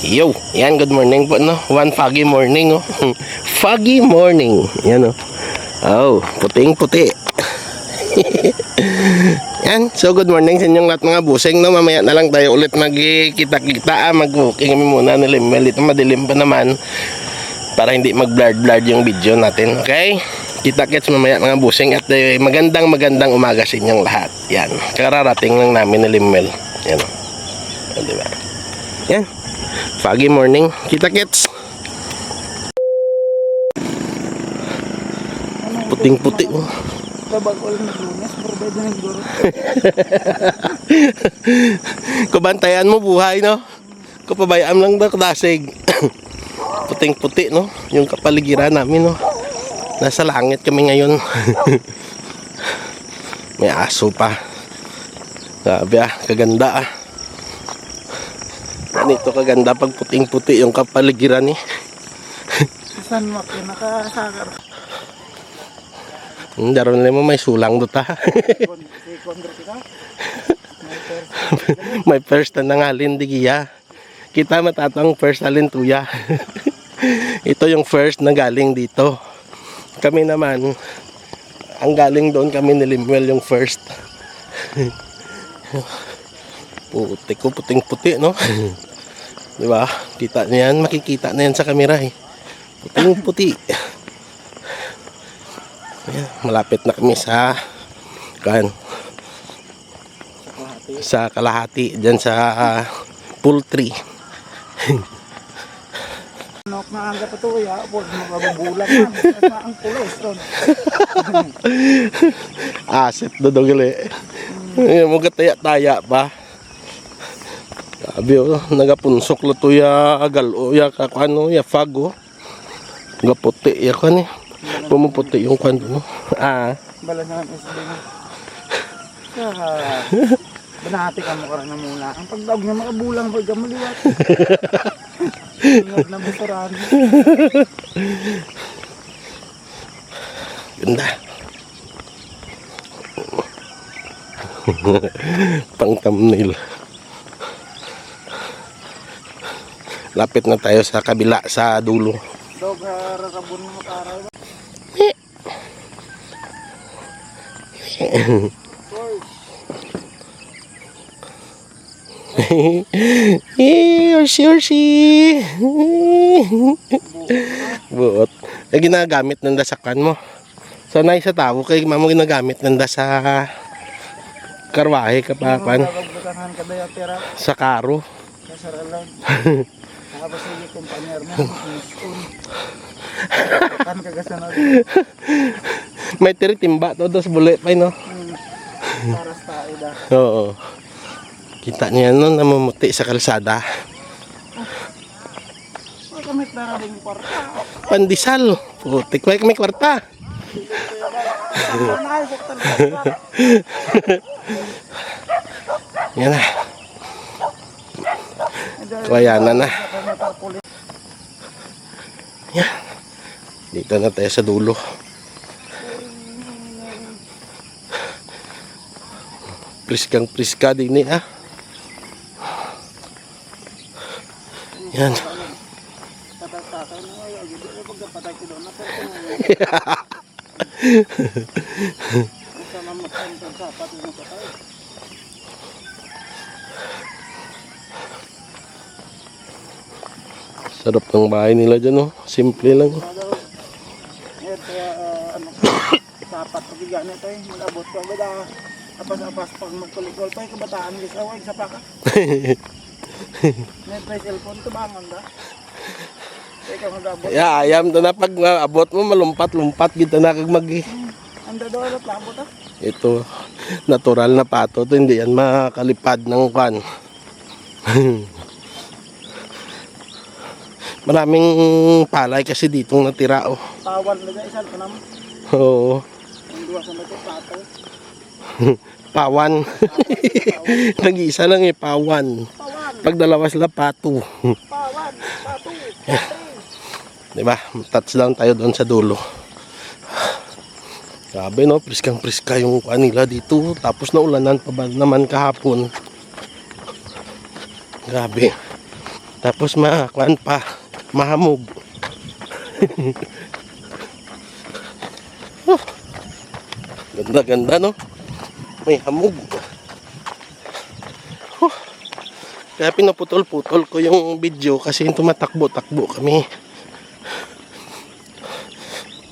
Yo, yan, good morning po, no? One foggy morning, oh. Foggy morning. Yan, oh. Oh, puting-puti. Yan, so good morning sa inyong lahat mga busing, no? Mamaya na lang tayo ulit magkita-kita, mag-walking kami muna ni Limel. Ito madilim pa naman para hindi mag-blurred yung video natin, okay? Kita-kits mamaya mga busing at magandang umaga sa inyong lahat. Yan, kararating lang namin ni Limel. Yan, oh. Diba? Yan, foggy morning. Kita-kits. Puting-puti, oh. Bago lang naglunas, provide na nagduro. Kubantayan mo buhay, no? Kupabayaan lang daw kadasig. Puting-puti, no? Yung kapaligiran namin, no? Nasa langit kami ngayon. May aso pa. Grabe, ah, kaganda, ah. Ganito kaganda pag puting-puti yung kapaligiran, eh. Saan mo kayo nakasakar? Daron nila mo may sulang do ta. May first na nangalin di giya. Kita matatang first alin tuya. Ito yung first na galing dito. Kami naman ang galing doon kami ni Limwell yung first. Puti ko, puting-puti, no? Di ba? Kita niyan, makikita na yan sa kamera, eh. Puting-puti. Ayan, malapit na kami sa kalahati dyan sa poultry. Nok na ang gato ya, pud mababulan man. Ang pulis ron. Asit do gali. Mo taya pa. Sabi oh, nagapunsok lo to ya agalo ya kakano ya fago. Gaputi ya kan eh. Pumuputi yung kwan no. Balas naman SB na. Banati ka mo karon na muna. Ang pagdaog niya makabulang pag gamaliwat. Ingod na busaran. Ganda. Pang thumbnail. Lapit na tayo sa kabila, sa dulo. Dog rakabun mo taray. Ursi. Buot. Ay ginagamit nanda sa kan mo. Sanay sa tao kay mamo ginagamit nanda sa karwahe kapakan. Sa karo. Sa ralaw. Tapos yung kumpanyar mo, kan kagasanod. May timba to dos bule pa no. Paras tayo da. Oo. Kita niya no namumuti sa kalsada. Ay kami tara ding kwarta. Pandisal. Putik may kwarta. Yan na. Kawayanan na. Yan. Dito na tayo sa dulo. Priskang-priska din eh, ah. Yan. Sarap ng bahay nila dyan, oh. Simple lang. Sapat pagiga na tayo, mag-abot ka ba apas-apas pag magkulikol pa kabataan guys away sa paka. May cellphone to bangon da. Ikaw mag-abot. Yeah, ayam to na pag abot mo malumpat-lumpat kita na kag mag. Anda do ulit labot ah. Ito natural na pato to, hindi yan makalipad ng kwan. Maraming palay kasi ditong natira, oh. Tawan na isal ka naman. Oo. Ang duwa sa mga pato. Pawan. Nag-iisa lang eh, pawan. Pag dalawa sila, pato. Pawan, pato. Diba? Touchdown tayo doon sa dulo. Grabe no, priskang-priska yung kanila dito. Tapos naulanan pa ba naman kahapon. Grabe. Tapos makuan pa, mahamog. Oh, ganda-ganda no. May hamog. Oh, kaya pinaputol-putol ko yung video kasi tumatakbo-takbo kami.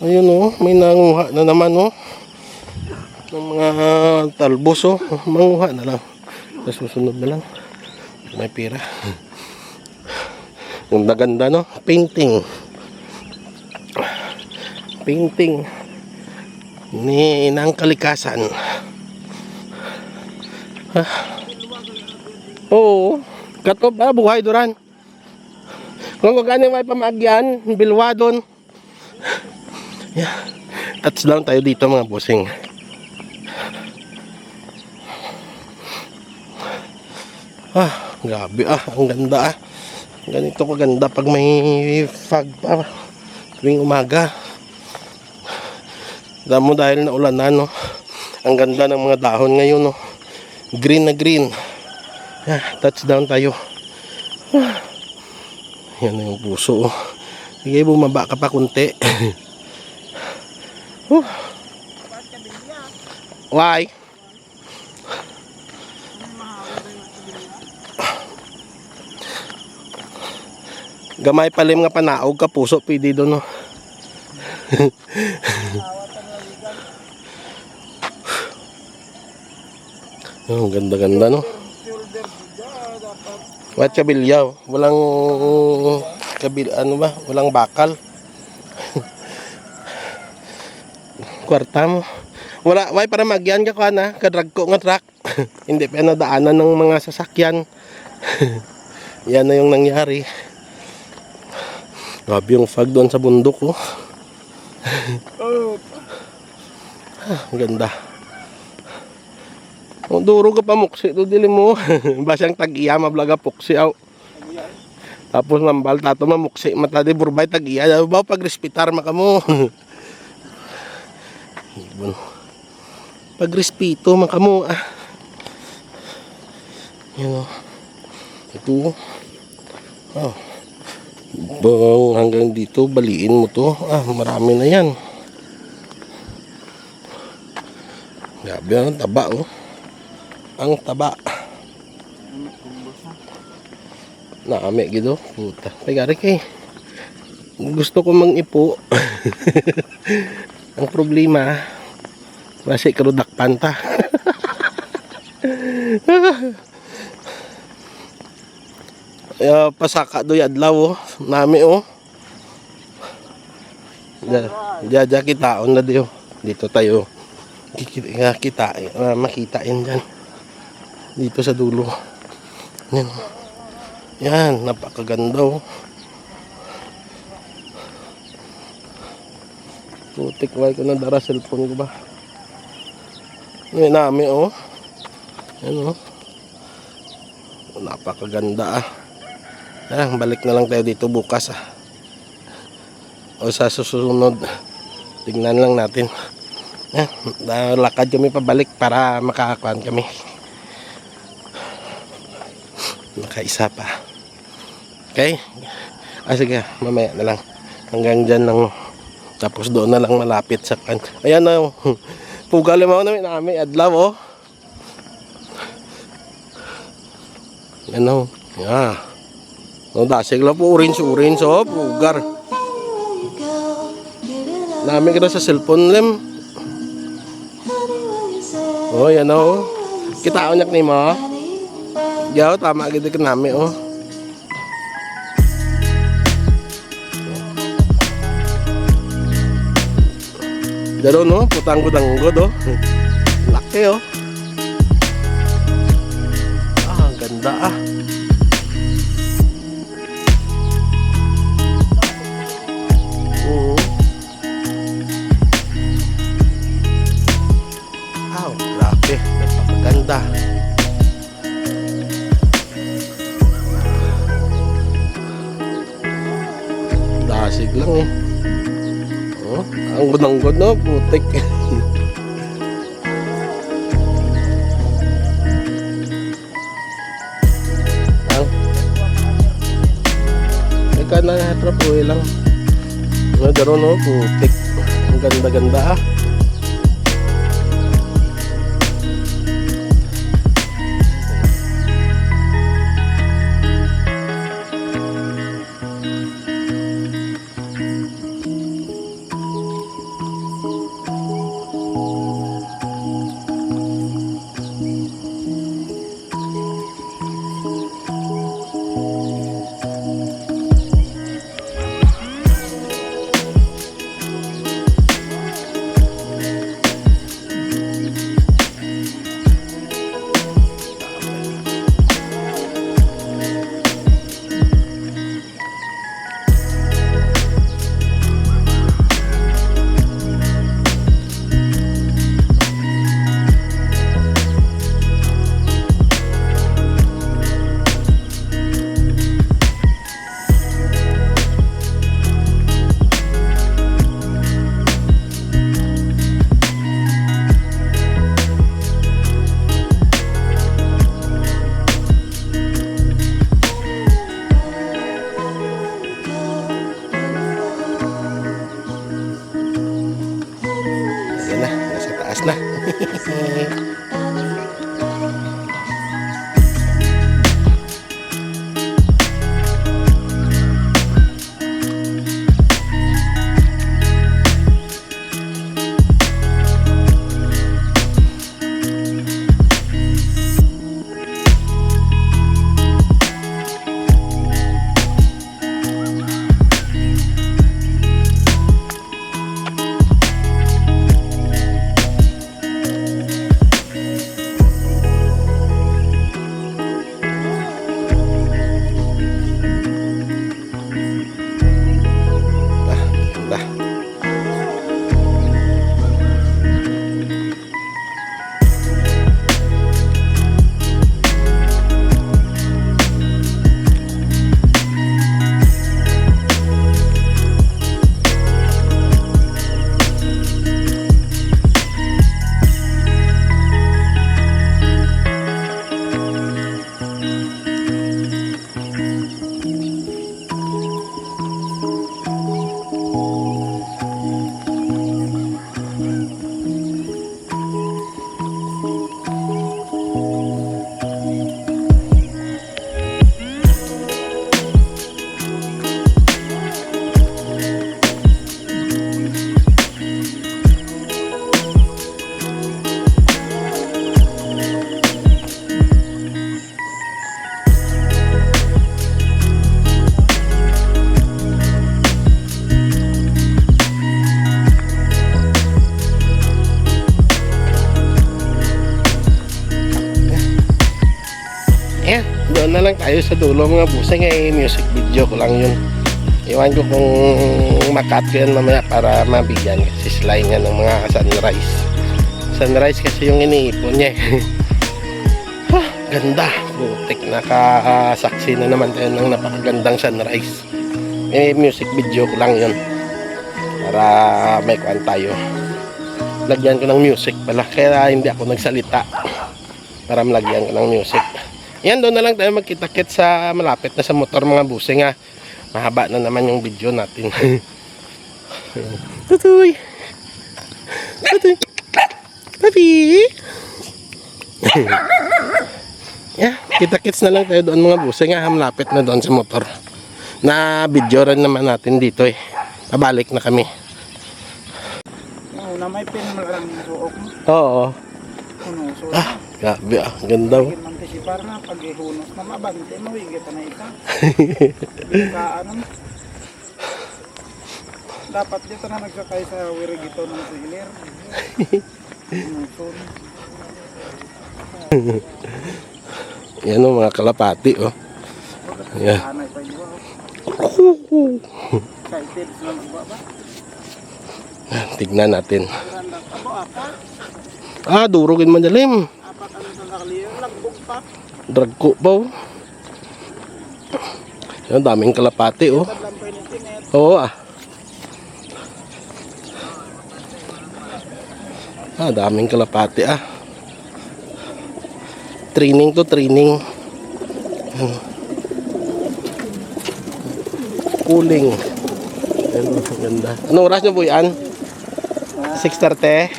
Ayun oh, may nanguha na naman oh. Ng mga talbos oh. Manguha na lang. Tapos susunod na lang. May pira. Yung ganda no, painting ni ng kalikasan. Oo, katop ba buhay duran. Kung gani may pamagyan, bilwa doon. Yeah. Touchdown tayo dito mga bossing. Grabe ang ganda Ganito kaganda pag may fog pa tuwing umaga. Alam mo dahil naulanan no. Ang ganda ng mga dahon ngayon no. Green na green. Touchdown tayo. Yan na yung puso oh. Sige, bumaba ka pa kunti. Why? Gamay palim nga panaog ka puso pwede doon no. Oh, ganda-ganda no. Wat kabilyaw, walang ano ba? Walang bakal. Kwarta mo. Wala, why para magyan ka kana, kadrag ko nga truck. Hindi pa nadaanan ng mga sasakyan. Yan na yung nangyari. Grabe yung fog doon sa bundok oh. Ang ganda. Oh, duro ka pa muksi do dili mo. Basang tag-iya mablaga puksi aw. Tapos mambal tato mamuksi mata di burbay tag-iya daw pagrespitar makamo. Pagrespeto makamo Yan oh. Ito. Oh. Bang hanggang dito baliin mo to. Marami na yan. Grabe ang taba oh. Ang taba. Naame gido. Puta. Pagari kay. Gusto ko mangipo. Ang problema basi karudak panta. Pasaka doy adlaw oh. Nami oh. Jaja kitaon na dio. Dito tayo. Kita makitain dyan. Dito sa dulo. Yan. Yan, napakaganda oh. Putik why ko na dara cellphone ko ba. Yan nami oh. Yan oh. Napakaganda balik na lang tayo dito bukas o sa susunod tingnan lang natin lakad kami pabalik para makakakuan kami nakaisa pa okay sige mamaya na lang hanggang dyan lang tapos doon na lang malapit sa kan ayan na pugali mo namin adlaw oh yan o no, dasig lang po, orange, oh, pugar. Nami ka sa cellphone, lem. Oh, yan, oh. Kita onyak ni mo. Yaw, tama gid ka nami, oh. Daro, no, putang-gudanggod, oh. Laki, oh. Ganda, grabe, napakaganda. Dasig lang eh. Oh, ang gunang-gun no, putik. ka na trapuhe lang. Daron no, putik. Ang ganda-ganda ah. Ayan na, nasa taas na. Ayan, doon na lang tayo sa dulo mga busing. Music video ko lang yun. Iwan ko kung makat ko yan mamaya para mabigyan kasi slime nga ng mga sunrise. Sunrise kasi yung iniipon niya ganda, butik, nakasaksi na naman tayo ng napakagandang sunrise. Music video ko lang yun para may kwan tayo. Lagyan ko ng music pala kaya hindi ako nagsalita para malagyan ko ng music. Yan, doon na lang tayo magkita-kit sa malapit na sa motor mga busing ha. Mahaba na naman yung video natin. Tutoy! Tutoy! Papi! Yeah, kita-kits na lang tayo doon mga busing ha. Malapit na doon sa motor. Na video rin naman natin dito eh. Pabalik na kami. Na may pin malang suok mo. Oo. Hunuso. Grabe ah. Ganda oh. Mantisipar na pag ihunos na mabante mo. Higit na isa. Bikaan mo. Dapat dito na nagsakay sa wirigito ng trailer. Hunuso. Yan o mga kalapati oh. Yeah. Anay pa iwa. Excited sila magbaba. Tignan natin. Abo apa? Durugin madalim. Apat ano sa nakaliyo. Lagbog pa. Dragko pa oh. Yan, daming kalapati oh. Tadlampay ng tinet. Oo daming kalapati ah. Training to training. cooling. Ayan, ang ganda. Anong oras nyo po yan? 6:30?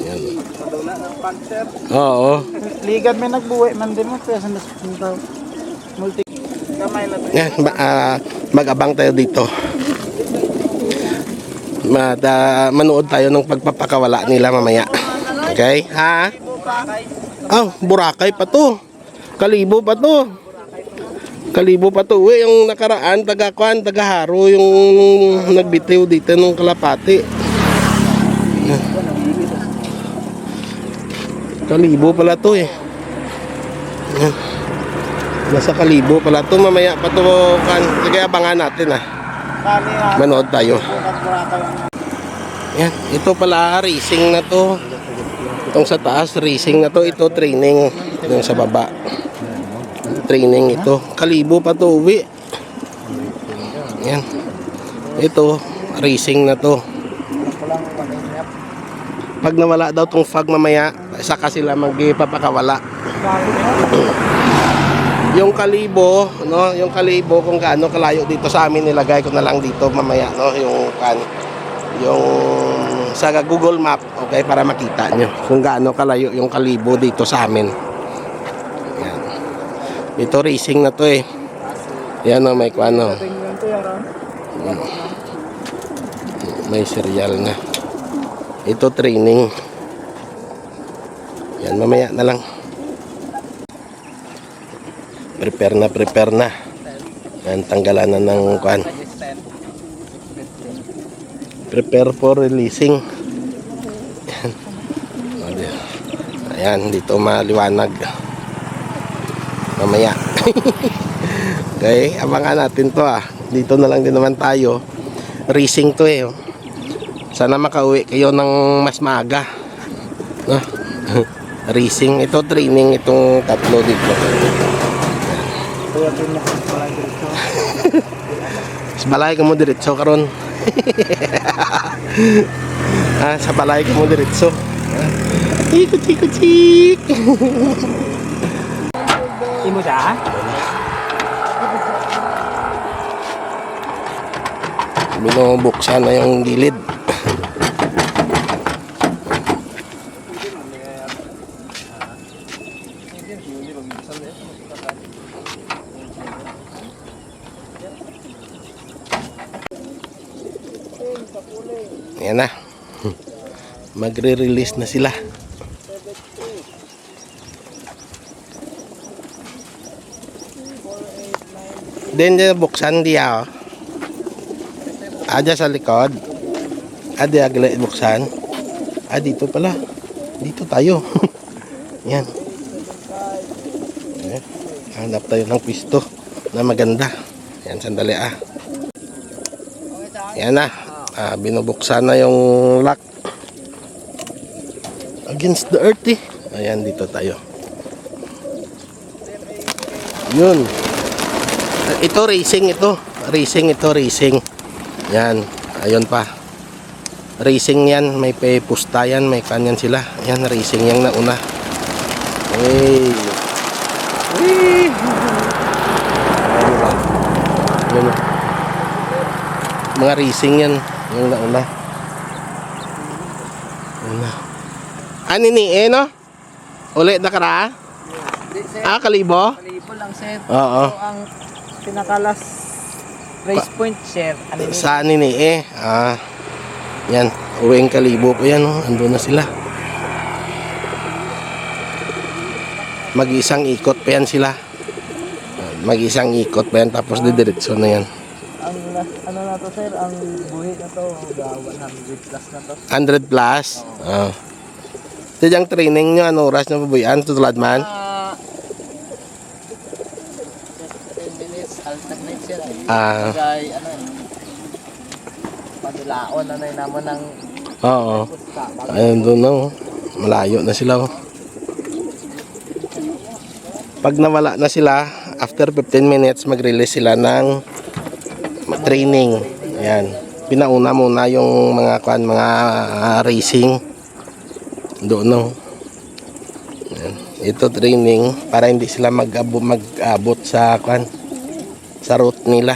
Ayan. Padula ng panser. Oo. Ligad may nagbuwi man din mo. Kaya sa nasuntaw. Multi. Kamay lang. Yan, mag-abang tayo dito. Manood tayo ng pagpapakawala nila mamaya. Okay? Ha? Oh, Boracay pa to. Kalibo pa to. Kalibo pa to. Uy, yung nakaraan, taga-haro, yung nagbitiw dito nung Kalapati. Kalibo pala to eh. Yan. Nasa Kalibo pala to. Mamaya pa to. Sige, abangan natin ah. Manood tayo. Yan. Ito pala, racing na to. Itong sa taas, racing na to. Ito, training. Yung sa baba. Training ito. Kalibo pa to, uwi. Yan. Ito, racing na to. Pag nawala daw tong fog mamaya, saka sila magpapakawala. Yung Kalibo, no, yung Kalibo kung gaano kalayo dito sa amin, nilagay ko na lang dito mamaya, no, yung sa Google Map, okay, para makita nyo kung gaano kalayo yung Kalibo dito sa amin. Yan. Ito racing na to eh. Yan o, may kuano. May serial na. Ito training. Yan, mamaya na lang. Prepare na. Yan, tanggalan na ng kuan. Prepare for releasing. Yan. Ayan, dito maliwanag. Mamaya. Okay, abangan natin to ah. Dito na lang din naman tayo. Racing to eh. Sana makauwi kayo ng mas maaga. No? Racing. Ito training. Itong tatlo dito. Sa balay ka mo diretso karon. Sa balay ka mo diretso. Ikot. Imo siya? Binubuksan na yung gilid. Ayan na. Magre-release na sila. Then buksan diya. Aja sa likod. Adi agla buksan. Dito pala. Dito tayo. Yan. Hanap tayo ng pisto na maganda. Yan, sandali ah. Yan na. Binubuksan na yung lock. Against the earth eh. Ayan, dito tayo. Yun. Ito racing ito. Racing. Yan. Ayun pa. Racing yan. May pusta yan. May kanyan sila. Yan, racing yung nauna. Hey. Yun. Mga racing yan. Yung nauna. Ano ni no? Ulit na kara? Kalibo? Kalibo lang, sir. Oo. So, ang pinakalas race point, sir. Saan ni yan. Uwing Kalibo po yan. Andun na sila. Mag-isang ikot pa yan sila. Mag-isang ikot pa yan. Tapos didiretso na yan. Ang ano na to, sir, ang buhi na to, 100 plus na to. 100 plus? Oo. Ito yung training nyo, ano oras na pabuyan? Tutulad man? 10 minutes, alternate, sir. Ah. Padilaon, ano yun naman ng Oo. Ayun doon na. Malayo na sila. Pag nawala na sila, after 15 minutes, mag-release sila ng training. Ayan. Pinauna muna yung mga racing. Doon no. Ayan. Ito training para hindi sila mag-abot sa sa route nila.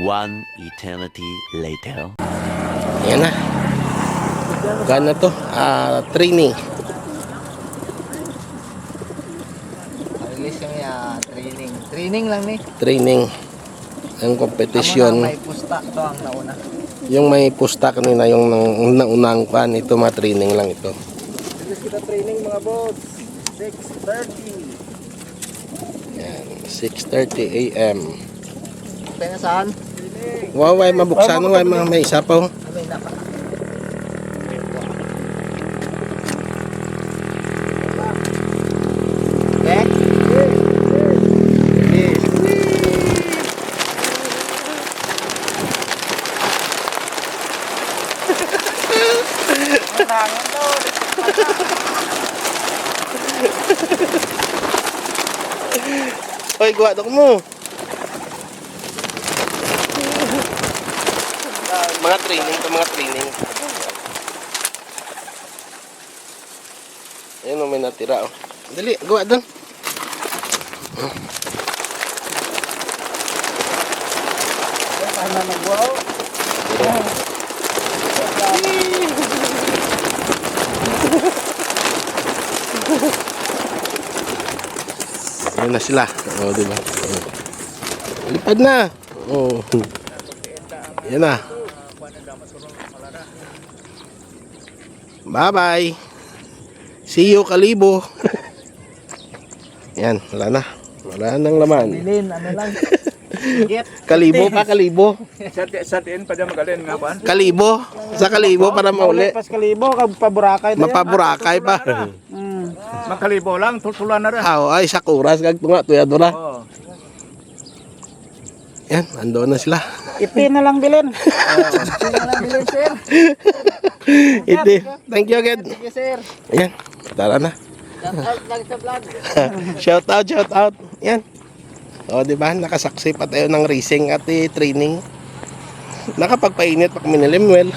One eternity later. Ayan na. Gana to? Training. Release yung training. Training lang ni. Training. Ang Amo kompetisyon. na may pusta to ang nauna. Yung may pusta kanina, yung naunang pan, ito mga training lang ito. Release kita training mga boss. 6:30. Yan, 6:30 AM. Kaya saan? Wow, ay mabuksan mo, ay may isa pa. Oh. May napa. Okay? Ang hangon daw. Oy, guwadok mo. Mga training to, mga training. Ayun, may natira. Oh. Dali, guwa doon. Paano nagwaw? Ayun na sila. Oh, di ba? Lipad na. Oh. Yan na. Bye-bye. See you, Kalibo. Yan, wala na. Wala nang laman. Bilin, ano lang. Get. Kalibo pa, Kalibo. Sa tiin pa dyan magalin nga ba? Kalibo. Sa Kalibo para mauli. Pas kalibo, kag paburakay na yan. Mapaburakay pa. Makalibo lang, tutulan na rin. Ay, sa kuras. Kag tunga, tuyado na. Oh. Yan, ando na sila. Iti na lang bilin. Sino lang bilin, sir? Iti. Thank you again. Thank you, sir. Yan, tara na. Shout out lang sa vlog. Shout out, shout out. Yan. O, di ba? Nakasaksi pa tayo ng racing at training. Nakapagpainit pa kami ni Lemuel.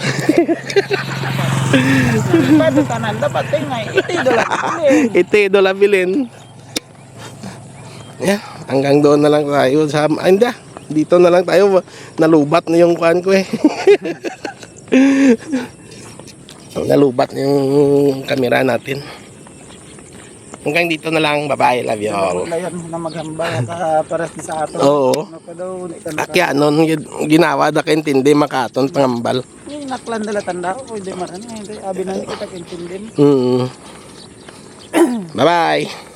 Pwede tanan dapat tingay. Iti dola bilin. Ito, dola bilin. Yan, hanggang doon na lang tayo. Hindi, dito na lang tayo. Nalubat na yung kuhan ko eh. Nalubat na yung camera natin. Hanggang dito na lang. Bye-bye. Love you all. Wala yan na maghambal at pares di sa ato. Oo. Ano pa daw, di ka Akya nun, ginawa da kaintindi makaton pangambal. Yung naklan dala tanda ko, pwede maran. Abi na kita kintindim. Bye-bye.